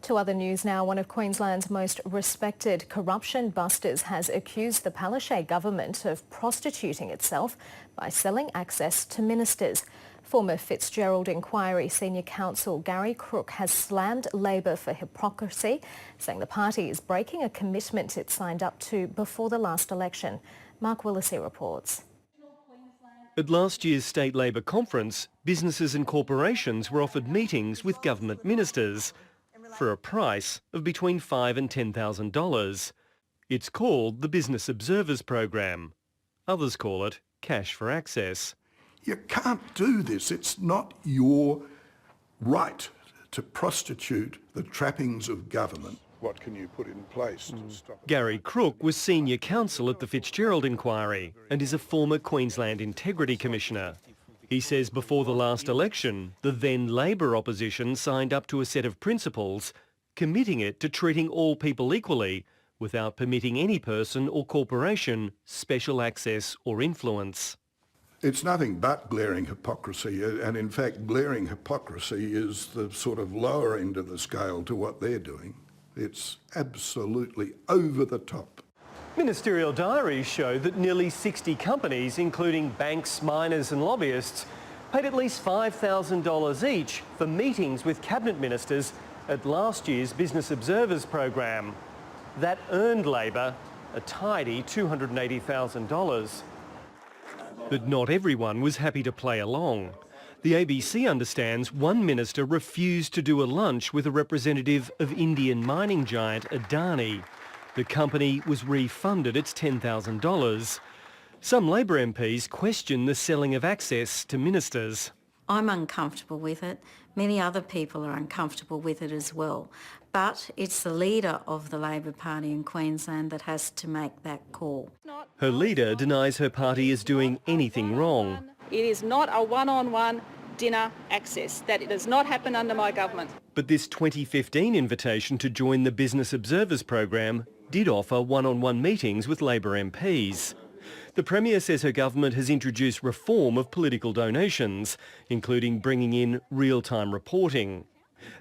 To other news now, one of Queensland's most respected corruption busters has accused the Palaszczuk Government of prostituting itself by selling access to ministers. Former Fitzgerald Inquiry Senior Counsel Gary Crooke has slammed Labor for hypocrisy, saying the party is breaking a commitment it signed up to before the last election. Mark Willisey reports. At last year's state Labor conference, businesses and corporations were offered meetings with government ministers for a price of between $5,000 and $10,000. It's called the Business Observers Program. Others call it cash for access. You can't do this. It's not your right to prostitute the trappings of government. What can you put in place to stop it? Gary Crooke was senior counsel at the Fitzgerald Inquiry and is a former Queensland Integrity Commissioner. He says before the last election, the then Labor opposition signed up to a set of principles committing it to treating all people equally without permitting any person or corporation special access or influence. It's nothing but glaring hypocrisy, and in fact glaring hypocrisy is the sort of lower end of the scale to what they're doing. It's absolutely over the top. Ministerial diaries show that nearly 60 companies, including banks, miners and lobbyists, paid at least $5,000 each for meetings with cabinet ministers at last year's Business Observers Program. That earned Labor a tidy $280,000. But not everyone was happy to play along. The ABC understands one minister refused to do a lunch with a representative of Indian mining giant Adani. The company was refunded its $10,000. Some Labor MPs question the selling of access to ministers. I'm uncomfortable with it. Many other people are uncomfortable with it as well. But it's the leader of the Labor Party in Queensland that has to make that call. Her leader denies her party is doing anything wrong. It is not a one-on-one dinner access. That does not happen under my government. But this 2015 invitation to join the Business Observers Program did offer one-on-one meetings with Labor MPs. The Premier says her government has introduced reform of political donations, including bringing in real-time reporting.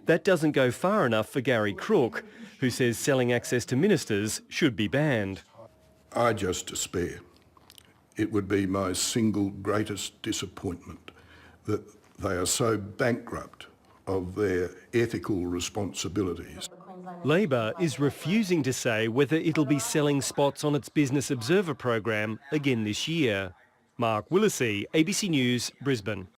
That doesn't go far enough for Gary Crooke, who says selling access to ministers should be banned. I just despair. It would be my single greatest disappointment that they are so bankrupt of their ethical responsibilities. Labor is refusing to say whether it'll be selling spots on its Business Observer program again this year. Mark Willisey, ABC News, Brisbane.